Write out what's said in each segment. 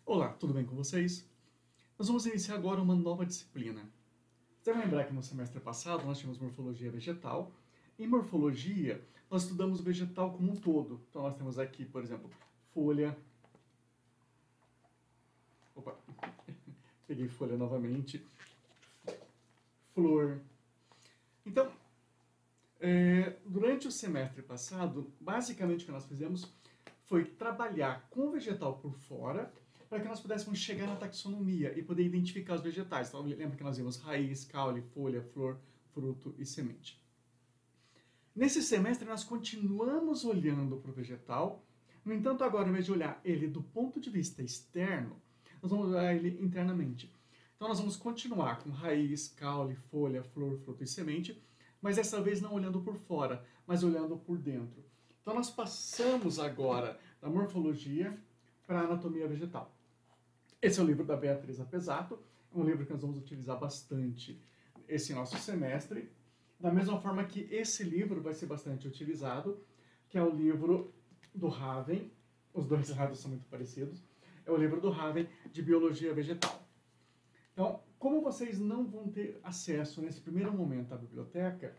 Olá, tudo bem com vocês? Nós vamos iniciar agora uma nova disciplina. Você vai lembrar que no semestre passado nós tínhamos morfologia vegetal. Em morfologia, nós estudamos o vegetal como um todo. Então nós temos aqui, por exemplo, folha. Opa, peguei folha novamente. Flor. Então, durante o semestre passado, basicamente o que nós fizemos foi trabalhar com o vegetal por fora, para que nós pudéssemos chegar na taxonomia e poder identificar os vegetais. Então, lembra que nós vimos raiz, caule, folha, flor, fruto e semente. Nesse semestre, nós continuamos olhando para o vegetal. No entanto, agora, ao invés de olhar ele do ponto de vista externo, nós vamos olhar ele internamente. Então, nós vamos continuar com raiz, caule, folha, flor, fruto e semente, mas dessa vez não olhando por fora, mas olhando por dentro. Então, nós passamos agora da morfologia para a anatomia vegetal. Esse é o livro da Beatriz Apesato, é um livro que nós vamos utilizar bastante esse nosso semestre, da mesma forma que esse livro vai ser bastante utilizado, que é o livro do Raven, os dois livros são muito parecidos, é o livro do Raven de Biologia Vegetal. Então, como vocês não vão ter acesso nesse primeiro momento à biblioteca,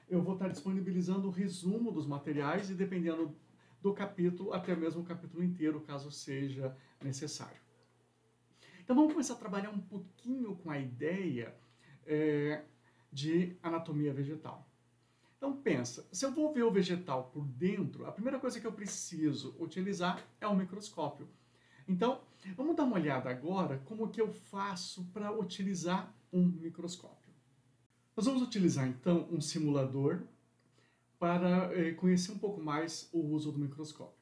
eu vou estar disponibilizando o resumo dos materiais e dependendo do capítulo, até mesmo o capítulo inteiro, caso seja necessário. Então vamos começar a trabalhar um pouquinho com a ideia de anatomia vegetal. Então pensa, se eu vou ver o vegetal por dentro, a primeira coisa que eu preciso utilizar é o microscópio. Então, vamos dar uma olhada agora como que eu faço para utilizar um microscópio. Nós vamos utilizar então um simulador para conhecer um pouco mais o uso do microscópio.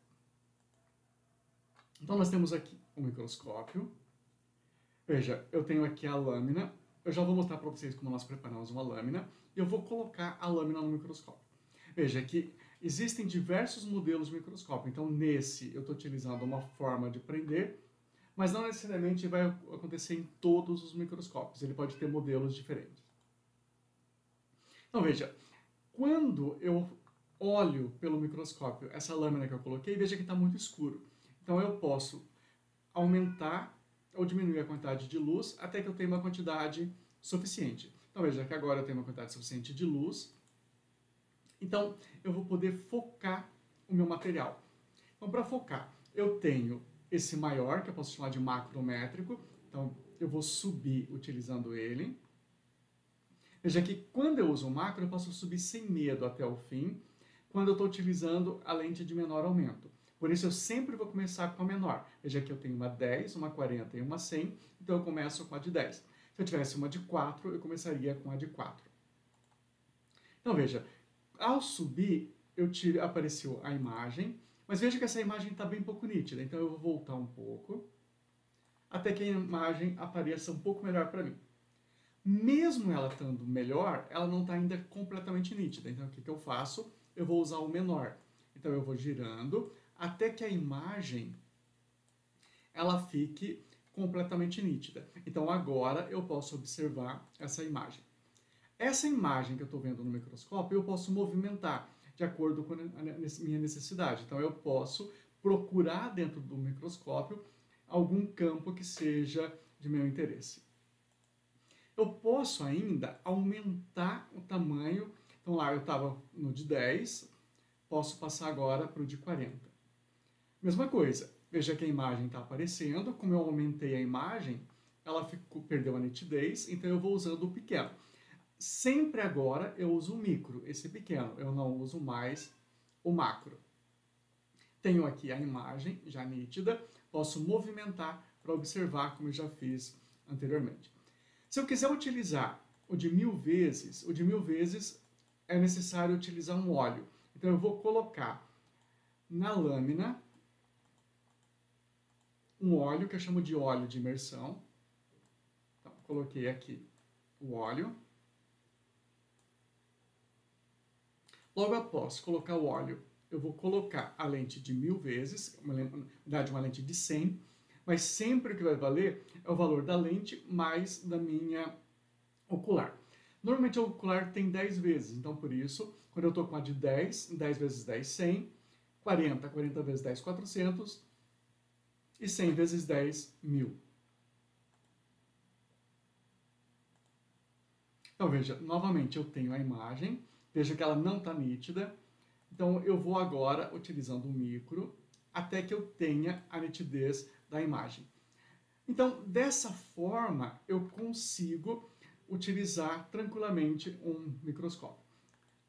Então nós temos aqui o microscópio. Veja, eu tenho aqui a lâmina. Eu já vou mostrar para vocês como nós preparamos uma lâmina. E eu vou colocar a lâmina no microscópio. Veja que existem diversos modelos de microscópio. Então, nesse, eu estou utilizando uma forma de prender, mas não necessariamente vai acontecer em todos os microscópios. Ele pode ter modelos diferentes. Então, veja, quando eu olho pelo microscópio essa lâmina que eu coloquei, veja que está muito escuro. Então, eu posso aumentar ou diminuir a quantidade de luz até que eu tenha uma quantidade suficiente. Então veja que agora eu tenho uma quantidade suficiente de luz. Então eu vou poder focar o meu material. Então para focar, eu tenho esse maior, que eu posso chamar de macrométrico. Então eu vou subir utilizando ele. Veja que quando eu uso o macro, eu posso subir sem medo até o fim, quando eu estou utilizando a lente de menor aumento. Por isso eu sempre vou começar com a menor. Veja que eu tenho uma 10, uma 40 e uma 100, então eu começo com a de 10. Se eu tivesse uma de 4, eu começaria com a de 4. Então veja, ao subir, apareceu a imagem, mas veja que essa imagem está bem pouco nítida, então eu vou voltar um pouco, até que a imagem apareça um pouco melhor para mim. Mesmo ela estando melhor, ela não está ainda completamente nítida. Então o que eu faço? Eu vou usar o menor. Então eu vou girando até que a imagem ela fique completamente nítida. Então agora eu posso observar essa imagem. Essa imagem que eu estou vendo no microscópio eu posso movimentar de acordo com a minha necessidade. Então eu posso procurar dentro do microscópio algum campo que seja de meu interesse. Eu posso ainda aumentar o tamanho. Então lá eu estava no de 10, posso passar agora para o de 40. Mesma coisa, veja que a imagem está aparecendo, como eu aumentei a imagem, ela perdeu a nitidez, então eu vou usando o pequeno. Sempre agora eu uso o micro, esse pequeno, eu não uso mais o macro. Tenho aqui a imagem já nítida, posso movimentar para observar como eu já fiz anteriormente. Se eu quiser utilizar o de 1000 vezes é necessário utilizar um óleo. Então eu vou colocar na lâmina um óleo que eu chamo de óleo de imersão. Então, coloquei aqui o óleo. Logo após colocar o óleo, eu vou colocar a lente de 1000 vezes, na verdade uma lente de 100, mas sempre o que vai valer é o valor da lente mais da minha ocular. Normalmente a ocular tem 10 vezes, então por isso, quando eu estou com a de 10, 10 vezes 10, 100, 40, 40 vezes 10, 400, e 100 vezes 10, 1000. Então, veja, novamente eu tenho a imagem, veja que ela não está nítida, então eu vou agora utilizando o micro até que eu tenha a nitidez da imagem. Então, dessa forma, eu consigo utilizar tranquilamente um microscópio.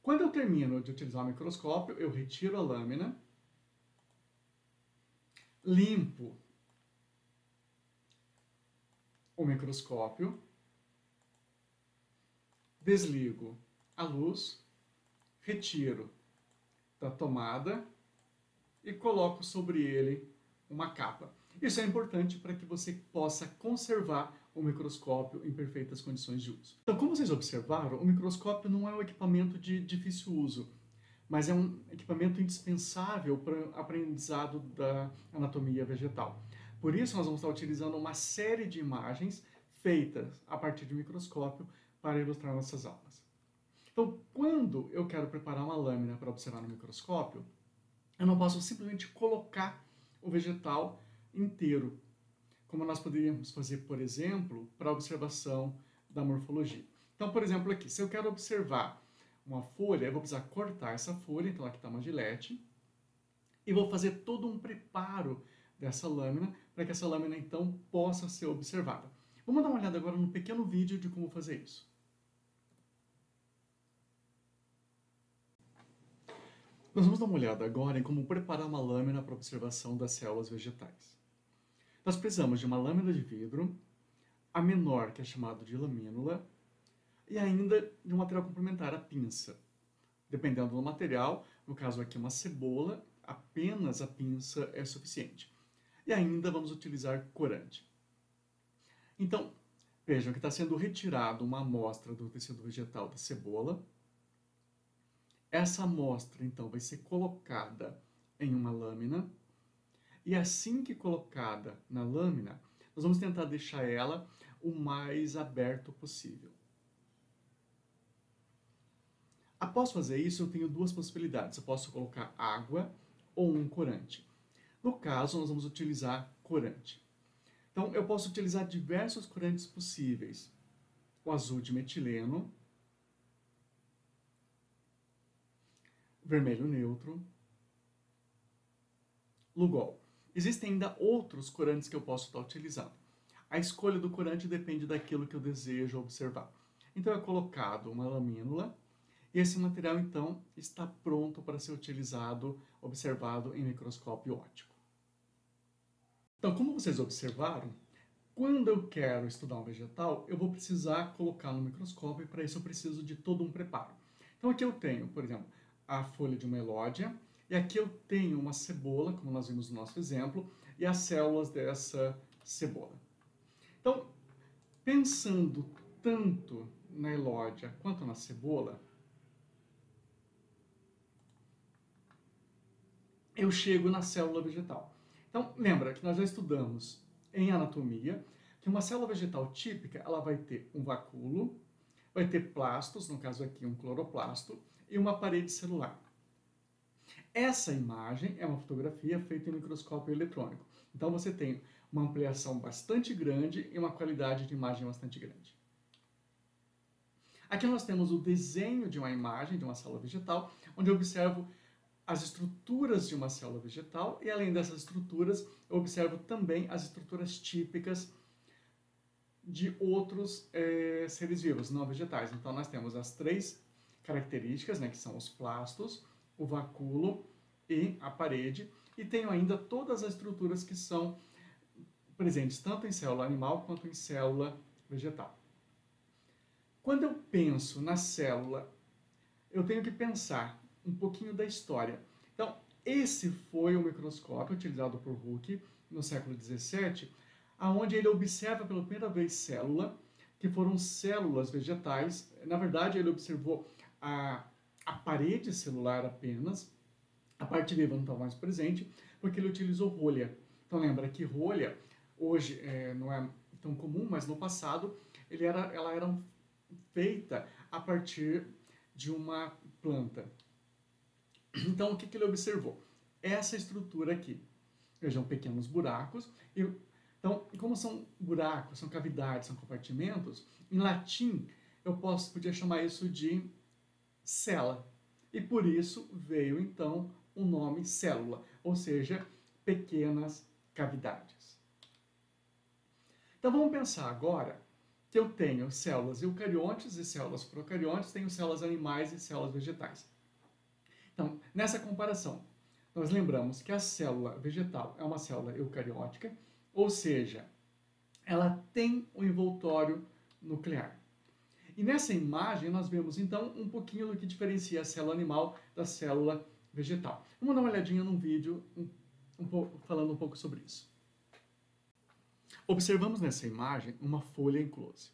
Quando eu termino de utilizar o microscópio, eu retiro a lâmina, limpo o microscópio, desligo a luz, retiro da tomada e coloco sobre ele uma capa. Isso é importante para que você possa conservar o microscópio em perfeitas condições de uso. Então, como vocês observaram, o microscópio não é um equipamento de difícil uso, mas é um equipamento indispensável para o aprendizado da anatomia vegetal. Por isso, nós vamos estar utilizando uma série de imagens feitas a partir de microscópio para ilustrar nossas aulas. Então, quando eu quero preparar uma lâmina para observar no microscópio, eu não posso simplesmente colocar o vegetal inteiro, como nós poderíamos fazer, por exemplo, para a observação da morfologia. Então, por exemplo, aqui, se eu quero observar uma folha, eu vou precisar cortar essa folha, então aqui está uma gilete, e vou fazer todo um preparo dessa lâmina, para que essa lâmina, então, possa ser observada. Vamos dar uma olhada agora num pequeno vídeo de como fazer isso. Nós vamos dar uma olhada agora em como preparar uma lâmina para observação das células vegetais. Nós precisamos de uma lâmina de vidro, a menor, que é chamada de lamínula, e ainda de um material complementar, a pinça. Dependendo do material, no caso aqui uma cebola, apenas a pinça é suficiente. E ainda vamos utilizar corante. Então, vejam que está sendo retirado uma amostra do tecido vegetal da cebola. Essa amostra, então, vai ser colocada em uma lâmina. E assim que colocada na lâmina, nós vamos tentar deixar ela o mais aberto possível. Após fazer isso, eu tenho duas possibilidades. Eu posso colocar água ou um corante. No caso, nós vamos utilizar corante. Então, eu posso utilizar diversos corantes possíveis. O azul de metileno, vermelho neutro, Lugol. Existem ainda outros corantes que eu posso estar utilizando. A escolha do corante depende daquilo que eu desejo observar. Então, é colocado uma lamínula e esse material, então, está pronto para ser utilizado, observado em microscópio óptico. Então, como vocês observaram, quando eu quero estudar um vegetal, eu vou precisar colocar no microscópio e para isso eu preciso de todo um preparo. Então aqui eu tenho, por exemplo, a folha de uma elódia e aqui eu tenho uma cebola, como nós vimos no nosso exemplo, e as células dessa cebola. Então, pensando tanto na elódia quanto na cebola, eu chego na célula vegetal. Então, lembra que nós já estudamos em anatomia que uma célula vegetal típica, ela vai ter um vacúolo, vai ter plastos, no caso aqui um cloroplasto, e uma parede celular. Essa imagem é uma fotografia feita em microscópio eletrônico. Então você tem uma ampliação bastante grande e uma qualidade de imagem bastante grande. Aqui nós temos o desenho de uma imagem de uma célula vegetal, onde eu observo as estruturas de uma célula vegetal e, além dessas estruturas, eu observo também as estruturas típicas de outros seres vivos, não vegetais. Então, nós temos as três características, né, que são os plastos, o vacúolo e a parede, e tenho ainda todas as estruturas que são presentes tanto em célula animal quanto em célula vegetal. Quando eu penso na célula, eu tenho que pensar um pouquinho da história. Então, esse foi o microscópio utilizado por Hooke no século XVII, onde ele observa pela primeira vez célula, que foram células vegetais. Na verdade, ele observou a parede celular apenas, a parte viva não estava mais presente, porque ele utilizou rolha. Então, lembra que rolha, hoje não é tão comum, mas no passado ela era feita a partir de uma planta. Então, o que ele observou? Essa estrutura aqui. vejam, pequenos buracos. Então, como são buracos, são cavidades, são compartimentos, em latim eu podia chamar isso de cella. E por isso veio então o nome célula, ou seja, pequenas cavidades. Então vamos pensar agora que eu tenho células eucariontes e células procariontes, tenho células animais e células vegetais. Então, nessa comparação, nós lembramos que a célula vegetal é uma célula eucariótica, ou seja, ela tem um envoltório nuclear. E nessa imagem nós vemos então um pouquinho do que diferencia a célula animal da célula vegetal. Vamos dar uma olhadinha num vídeo falando um pouco sobre isso. Observamos nessa imagem uma folha em close.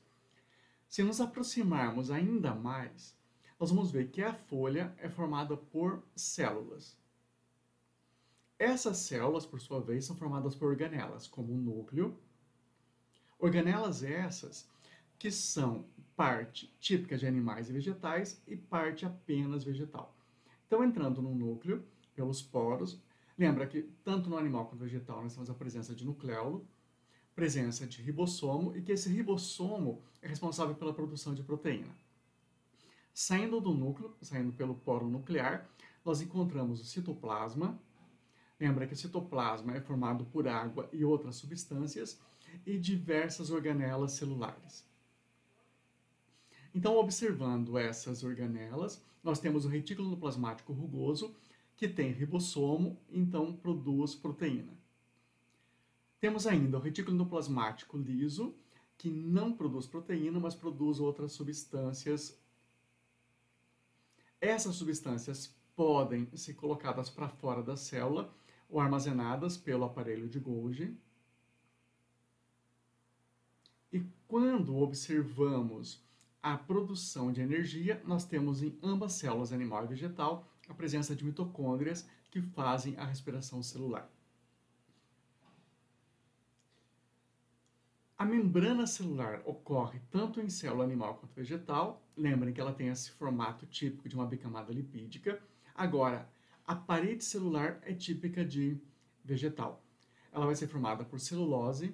Se nos aproximarmos ainda mais, nós vamos ver que a folha é formada por células. Essas células, por sua vez, são formadas por organelas, como o núcleo. Organelas essas que são parte típica de animais e vegetais e parte apenas vegetal. Então, entrando no núcleo, pelos poros, lembra que tanto no animal quanto no vegetal nós temos a presença de nucleolo, presença de ribossomo, e que esse ribossomo é responsável pela produção de proteína. Saindo do núcleo, saindo pelo poro nuclear, nós encontramos o citoplasma. Lembra que o citoplasma é formado por água e outras substâncias e diversas organelas celulares. Então, observando essas organelas, nós temos o retículo endoplasmático rugoso, que tem ribossomo, então produz proteína. Temos ainda o retículo endoplasmático liso, que não produz proteína, mas produz outras substâncias. Essas substâncias podem ser colocadas para fora da célula ou armazenadas pelo aparelho de Golgi. E quando observamos a produção de energia, nós temos em ambas células, animal e vegetal, a presença de mitocôndrias que fazem a respiração celular. A membrana celular ocorre tanto em célula animal quanto vegetal. Lembrem que ela tem esse formato típico de uma bicamada lipídica. Agora, a parede celular é típica de vegetal. Ela vai ser formada por celulose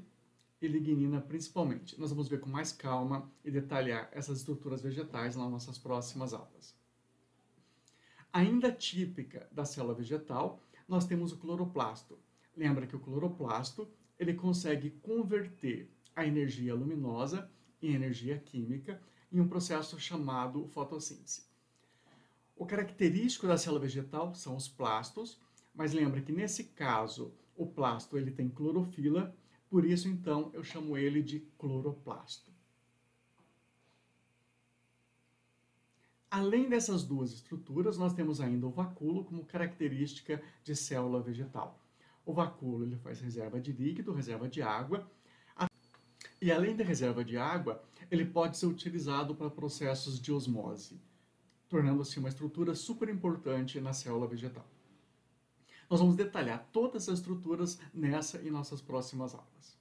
e lignina principalmente. Nós vamos ver com mais calma e detalhar essas estruturas vegetais nas nossas próximas aulas. Ainda típica da célula vegetal, nós temos o cloroplasto. Lembra que o cloroplasto ele consegue converter a energia luminosa em energia química em um processo chamado fotossíntese. O característico da célula vegetal são os plastos, mas lembra que nesse caso o plasto ele tem clorofila, por isso então eu chamo ele de cloroplasto. Além dessas duas estruturas, nós temos ainda o vacúolo como característica de célula vegetal. O vacúolo ele faz reserva de líquido, reserva de água, e além da reserva de água, ele pode ser utilizado para processos de osmose, tornando-se uma estrutura super importante na célula vegetal. Nós vamos detalhar todas as estruturas nessa e nossas próximas aulas.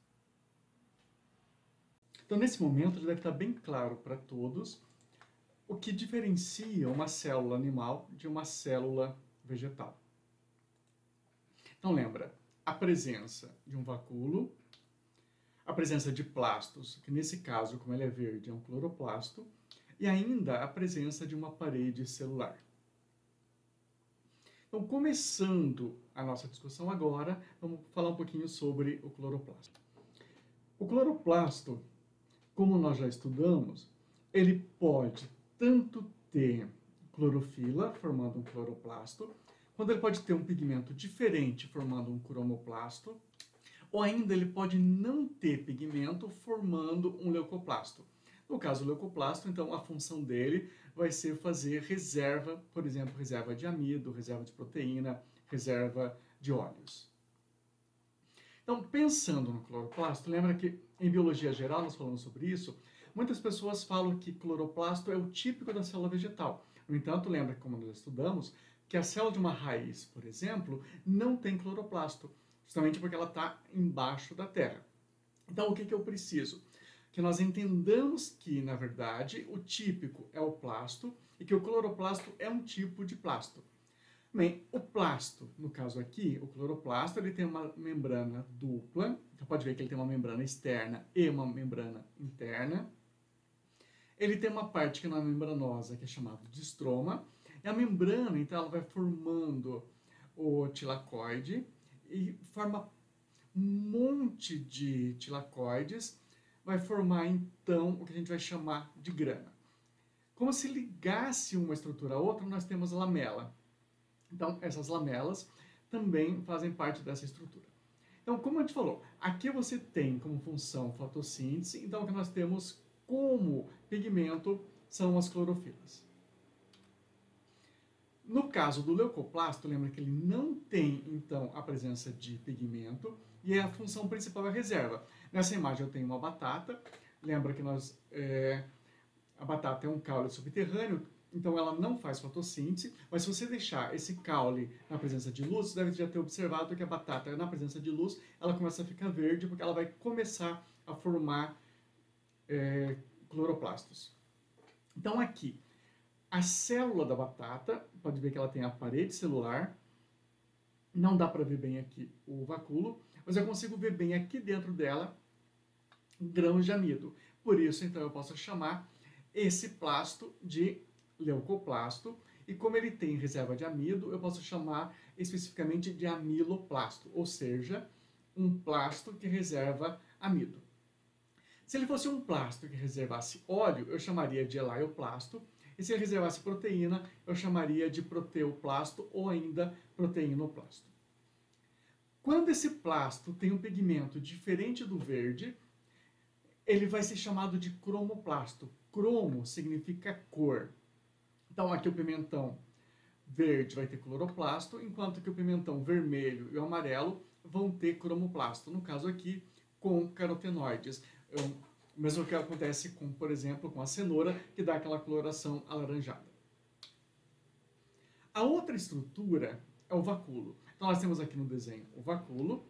Então, nesse momento, já deve estar bem claro para todos o que diferencia uma célula animal de uma célula vegetal. Então, lembra, a presença de um vacúolo, a presença de plastos, que nesse caso, como ele é verde, é um cloroplasto, e ainda a presença de uma parede celular. Então, começando a nossa discussão agora, vamos falar um pouquinho sobre o cloroplasto. O cloroplasto, como nós já estudamos, ele pode tanto ter clorofila, formando um cloroplasto, quando ele pode ter um pigmento diferente, formando um cromoplasto, ou ainda ele pode não ter pigmento, formando um leucoplasto. No caso do leucoplasto, então, a função dele vai ser fazer reserva, por exemplo, reserva de amido, reserva de proteína, reserva de óleos. Então, pensando no cloroplasto, lembra que em biologia geral nós falamos sobre isso, muitas pessoas falam que cloroplasto é o típico da célula vegetal. No entanto, lembra que como nós estudamos, que a célula de uma raiz, por exemplo, não tem cloroplasto, justamente porque ela está embaixo da terra. Então, o que eu preciso? Que nós entendamos que, na verdade, o típico é o plasto e que o cloroplasto é um tipo de plasto. Bem, o plasto, no caso aqui, o cloroplasto, ele tem uma membrana dupla. Você pode ver que ele tem uma membrana externa e uma membrana interna. Ele tem uma parte que não é membranosa, que é chamada de estroma. E a membrana, então, ela vai formando o tilacoide e forma um monte de tilacoides, vai formar, então, o que a gente vai chamar de grana. Como se ligasse uma estrutura a outra, nós temos a lamela. Então, essas lamelas também fazem parte dessa estrutura. Então, como a gente falou, aqui você tem como função fotossíntese, então o que nós temos como pigmento são as clorofilas. No caso do leucoplasto, lembra que ele não tem, então, a presença de pigmento e a função principal é a reserva. Nessa imagem eu tenho uma batata, lembra que a batata é um caule subterrâneo, então ela não faz fotossíntese, mas se você deixar esse caule na presença de luz, você deve já ter observado que a batata, na presença de luz, ela começa a ficar verde, porque ela vai começar a formar cloroplastos. Então aqui, a célula da batata, pode ver que ela tem a parede celular, não dá para ver bem aqui o vacúolo, mas eu consigo ver bem aqui dentro dela grãos de amido. Por isso, então, eu posso chamar esse plasto de leucoplasto, e como ele tem reserva de amido, eu posso chamar especificamente de amiloplasto, ou seja, um plasto que reserva amido. Se ele fosse um plasto que reservasse óleo, eu chamaria de elaioplasto, e se ele reservasse proteína, eu chamaria de proteoplasto ou ainda proteinoplasto. Quando esse plasto tem um pigmento diferente do verde, ele vai ser chamado de cromoplasto. Cromo significa cor. Então aqui o pimentão verde vai ter cloroplasto, enquanto que o pimentão vermelho e o amarelo vão ter cromoplasto. No caso aqui, com carotenoides. O mesmo que acontece com, por exemplo, com a cenoura, que dá aquela coloração alaranjada. A outra estrutura é o vacúolo. Então nós temos aqui no desenho o vacúolo.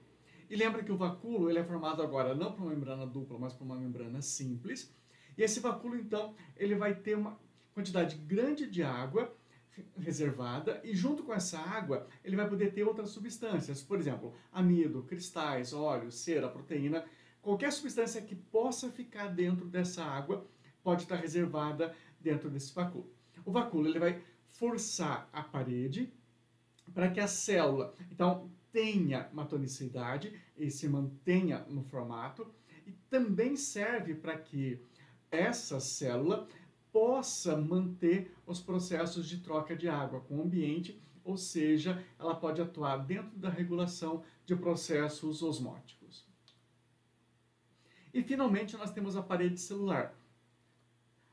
E lembra que o vacúolo ele é formado agora não por uma membrana dupla, mas por uma membrana simples. E esse vacúolo, então, ele vai ter uma quantidade grande de água reservada, e junto com essa água ele vai poder ter outras substâncias, por exemplo, amido, cristais, óleo, cera, proteína, qualquer substância que possa ficar dentro dessa água pode estar reservada dentro desse vacúolo. O vacúolo ele vai forçar a parede para que a célula, então, tenha uma tonicidade e se mantenha no formato, e também serve para que essa célula possa manter os processos de troca de água com o ambiente, ou seja, ela pode atuar dentro da regulação de processos osmóticos. E finalmente nós temos a parede celular.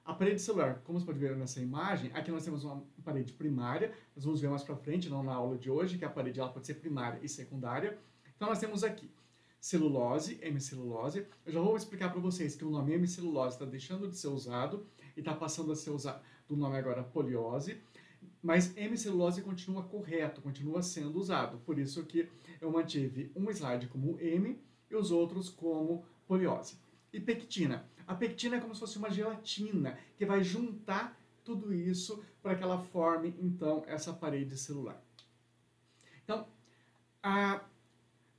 A parede celular, como você pode ver nessa imagem, aqui nós temos uma parede primária, nós vamos ver mais para frente, não na aula de hoje, que a parede ela pode ser primária e secundária. Então nós temos aqui celulose, hemicelulose. Eu já vou explicar para vocês que o nome hemicelulose está deixando de ser usado e está passando a ser usado do nome agora poliose, mas hemicelulose continua correto, continua sendo usado. Por isso que eu mantive um slide como hemi e os outros como poliose. E pectina. A pectina é como se fosse uma gelatina que vai juntar tudo isso para que ela forme, então, essa parede celular. Então,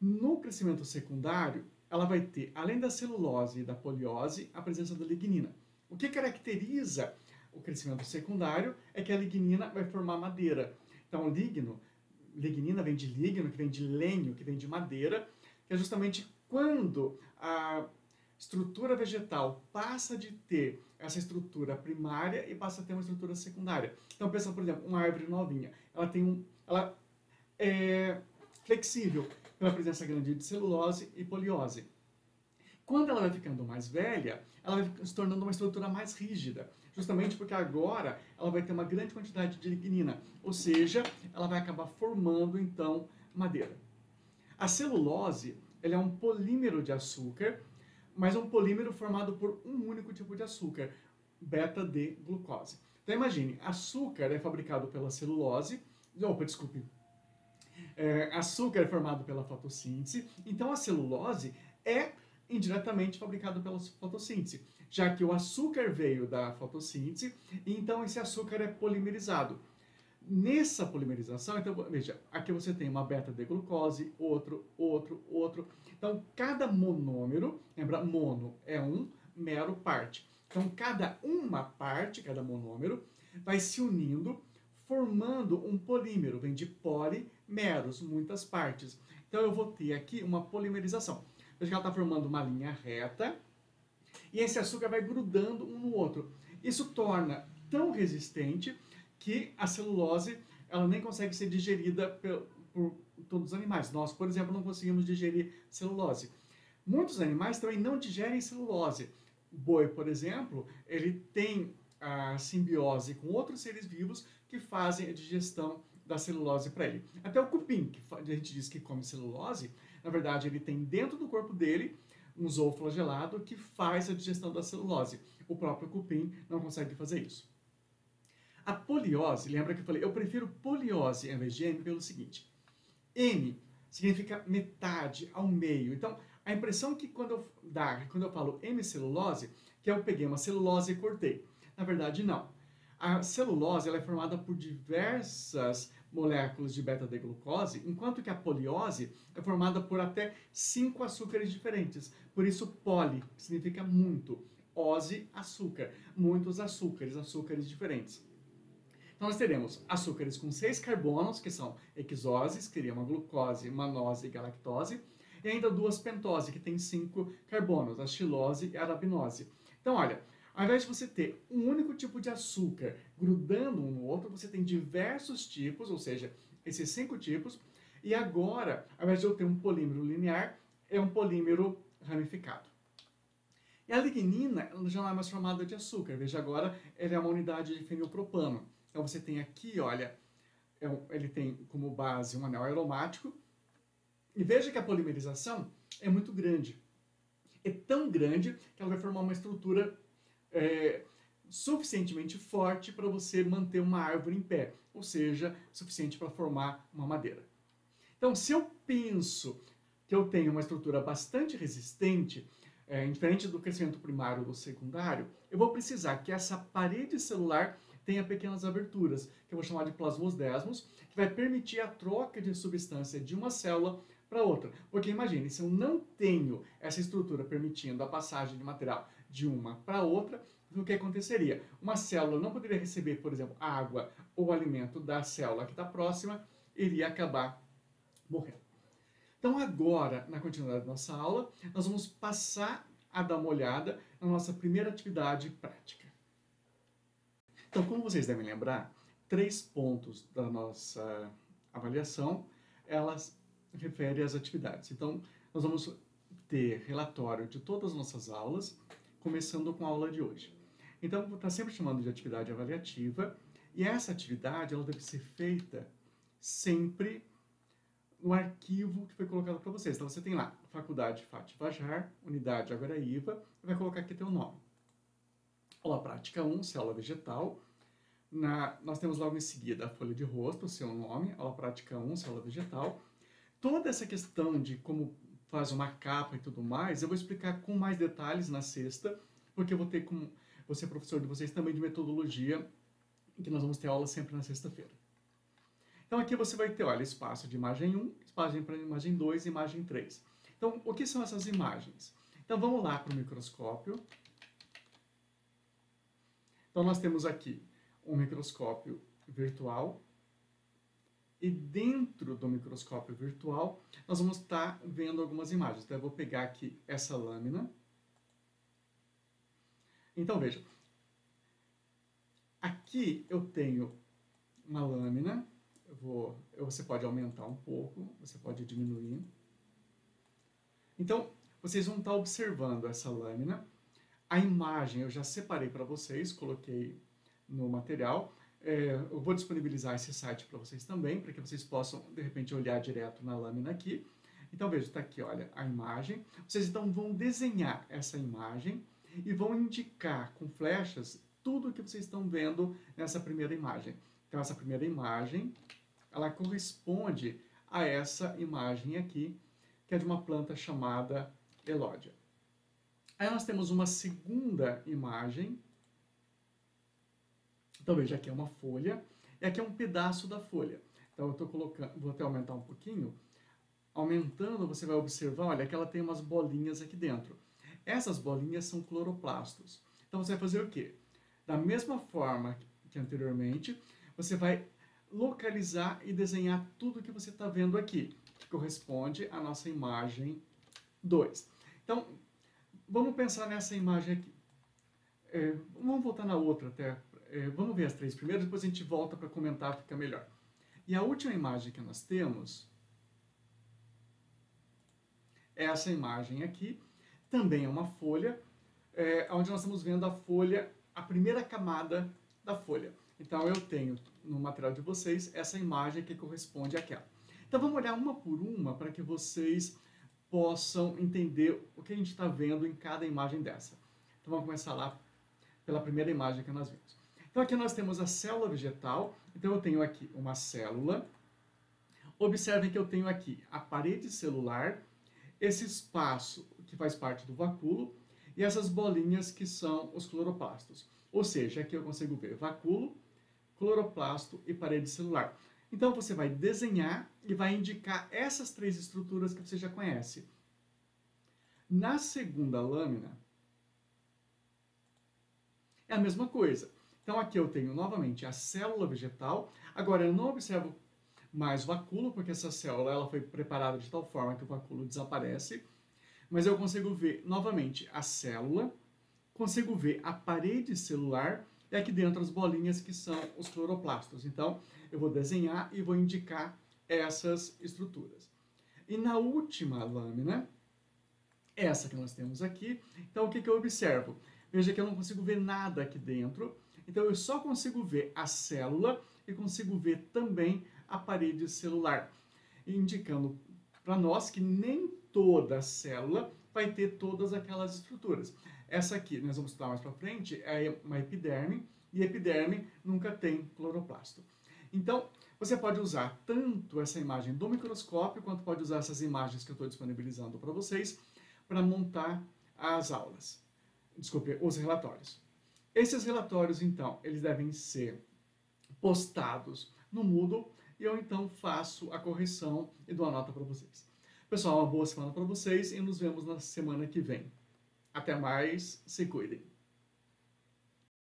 no crescimento secundário, ela vai ter, além da celulose e da poliose, a presença da lignina. O que caracteriza o crescimento secundário é que a lignina vai formar madeira. Então, lignina vem de ligno, que vem de lenho, que vem de madeira, que é justamente quando a estrutura vegetal passa de ter essa estrutura primária e passa a ter uma estrutura secundária. Então, pensa, por exemplo, uma árvore novinha. Ela é flexível pela presença grande de celulose e poliose. Quando ela vai ficando mais velha, ela vai se tornando uma estrutura mais rígida, justamente porque agora ela vai ter uma grande quantidade de lignina, ou seja, ela vai acabar formando, então, madeira. A celulose, ela é um polímero de açúcar, mas um polímero formado por um único tipo de açúcar, beta-D-glucose. Então imagine, açúcar é fabricado pela celulose, açúcar é formado pela fotossíntese, então a celulose é indiretamente fabricado pela fotossíntese, já que o açúcar veio da fotossíntese, e então esse açúcar é polimerizado. Nessa polimerização, então, veja, aqui você tem uma beta-D-glucose, outro. Então, cada monômero, lembra, mono é um, mero parte. Então, cada uma parte, cada monômero, vai se unindo, formando um polímero. Vem de poli, meros, muitas partes. Então, eu vou ter aqui uma polimerização. Veja que ela está formando uma linha reta, e esse açúcar vai grudando um no outro. Isso torna tão resistente que a celulose ela nem consegue ser digerida por todos os animais. Nós, por exemplo, não conseguimos digerir celulose. Muitos animais também não digerem celulose. O boi, por exemplo, ele tem a simbiose com outros seres vivos que fazem a digestão da celulose para ele. Até o cupim, que a gente diz que come celulose, na verdade ele tem dentro do corpo dele um zooflagelado que faz a digestão da celulose. O próprio cupim não consegue fazer isso. A poliose, lembra que eu falei, eu prefiro poliose em vez de M pelo seguinte. M significa metade, ao meio. Então, a impressão que quando eu falo hemicelulose, que eu peguei uma celulose e cortei. Na verdade, não. A celulose ela é formada por diversas moléculas de beta-D-glucose, enquanto que a poliose é formada por até 5 açúcares diferentes. Por isso, poli significa muito. Ose, açúcar. Muitos açúcares, açúcares diferentes. Então, nós teremos açúcares com 6 carbonos, que são hexoses, que seria uma glucose, manose e galactose, e ainda 2 pentose, que tem 5 carbonos, a xilose e a arabinose. Então, olha, ao invés de você ter um único tipo de açúcar grudando um no outro, você tem diversos tipos, ou seja, esses 5 tipos, e agora, ao invés de eu ter um polímero linear, é um polímero ramificado. E a lignina ela já não é mais formada de açúcar, veja agora, ela é uma unidade de fenilpropano. Então você tem aqui, olha, ele tem como base um anel aromático, e veja que a polimerização é muito grande. É tão grande que ela vai formar uma estrutura suficientemente forte para você manter uma árvore em pé, ou seja, suficiente para formar uma madeira. Então, se eu penso que eu tenho uma estrutura bastante resistente, diferente do crescimento primário ou do secundário, eu vou precisar que essa parede celular tenha pequenas aberturas, que eu vou chamar de plasmodesmos, que vai permitir a troca de substância de uma célula para outra. Porque imagine, se eu não tenho essa estrutura permitindo a passagem de material de uma para outra, o que aconteceria? Uma célula não poderia receber, por exemplo, água ou alimento da célula que está próxima, iria acabar morrendo. Então agora, na continuidade da nossa aula, nós vamos passar a dar uma olhada na nossa primeira atividade prática. Então, como vocês devem lembrar, 3 pontos da nossa avaliação, elas referem às atividades. Então, nós vamos ter relatório de todas as nossas aulas, começando com a aula de hoje. Então, vou estar sempre chamando de atividade avaliativa, e essa atividade ela deve ser feita sempre no arquivo que foi colocado para vocês. Então, você tem lá, Faculdade Fati Vajar, Unidade Aguaraíva, e vai colocar aqui teu nome. Aula prática 1, célula vegetal. Nós temos logo em seguida a folha de rosto, o seu nome, aula prática 1, célula vegetal. Toda essa questão de como faz uma capa e tudo mais, eu vou explicar com mais detalhes na sexta, porque eu vou ter com você, professor de vocês, também de metodologia, em que nós vamos ter aula sempre na sexta-feira. Então aqui você vai ter, olha, espaço de imagem 1, espaço para imagem 2 e imagem 3. Então, o que são essas imagens? Então vamos lá para o microscópio. Então nós temos aqui um microscópio virtual, e dentro do microscópio virtual nós vamos estar vendo algumas imagens. Então eu vou pegar aqui essa lâmina. Então veja, aqui eu tenho uma lâmina, você pode aumentar um pouco, você pode diminuir. Então vocês vão estar observando essa lâmina. A imagem eu já separei para vocês, coloquei no material. Eu vou disponibilizar esse site para vocês também, para que vocês possam, de repente, olhar direto na lâmina aqui. Então, veja, está aqui, olha, a imagem. Vocês, então, vão desenhar essa imagem e vão indicar com flechas tudo o que vocês estão vendo nessa primeira imagem. Então, essa primeira imagem, ela corresponde a essa imagem aqui, que é de uma planta chamada Elódia. Aí nós temos uma segunda imagem. Então veja, aqui é uma folha, E aqui é um pedaço da folha. Então eu estou colocando, vou até aumentar um pouquinho. Aumentando, você vai observar, olha, que ela tem umas bolinhas aqui dentro. Essas bolinhas são cloroplastos. Então você vai fazer o quê? Da mesma forma que anteriormente, você vai localizar e desenhar tudo que você está vendo aqui, que corresponde à nossa imagem 2. Então, vamos pensar nessa imagem aqui. Vamos voltar na outra até. Vamos ver as três primeiras, depois a gente volta para comentar, fica melhor. E a última imagem que nós temos é essa imagem aqui. Também é uma folha, onde nós estamos vendo a folha, a primeira camada da folha. Então eu tenho no material de vocês essa imagem que corresponde àquela. Então vamos olhar uma por uma para que vocês possam entender o que a gente está vendo em cada imagem dessa. Então vamos começar lá pela primeira imagem que nós vimos. Então aqui nós temos a célula vegetal. Então eu tenho aqui uma célula. Observem que eu tenho aqui a parede celular, esse espaço que faz parte do vacúolo e essas bolinhas que são os cloroplastos. Ou seja, aqui eu consigo ver vacúolo, cloroplasto e parede celular. Então você vai desenhar e vai indicar essas três estruturas que você já conhece. Na segunda lâmina, é a mesma coisa. Então aqui eu tenho novamente a célula vegetal. Agora eu não observo mais vacúolo, porque essa célula ela foi preparada de tal forma que o vacúolo desaparece. Mas eu consigo ver novamente a célula, consigo ver a parede celular e aqui dentro as bolinhas que são os cloroplastos. Então eu vou desenhar e vou indicar essas estruturas. E na última lâmina, essa que nós temos aqui, então o que eu observo? Veja que eu não consigo ver nada aqui dentro, então eu só consigo ver a célula e consigo ver também a parede celular, indicando para nós que nem toda célula vai ter todas aquelas estruturas. Essa aqui, nós vamos estudar mais para frente, é uma epiderme, e epiderme nunca tem cloroplasto. Então, você pode usar tanto essa imagem do microscópio, quanto pode usar essas imagens que eu estou disponibilizando para vocês, para montar as aulas. Desculpe, os relatórios. Esses relatórios, então, eles devem ser postados no Moodle e eu, então, faço a correção e dou a nota para vocês. Pessoal, uma boa semana para vocês e nos vemos na semana que vem. Até mais, se cuidem.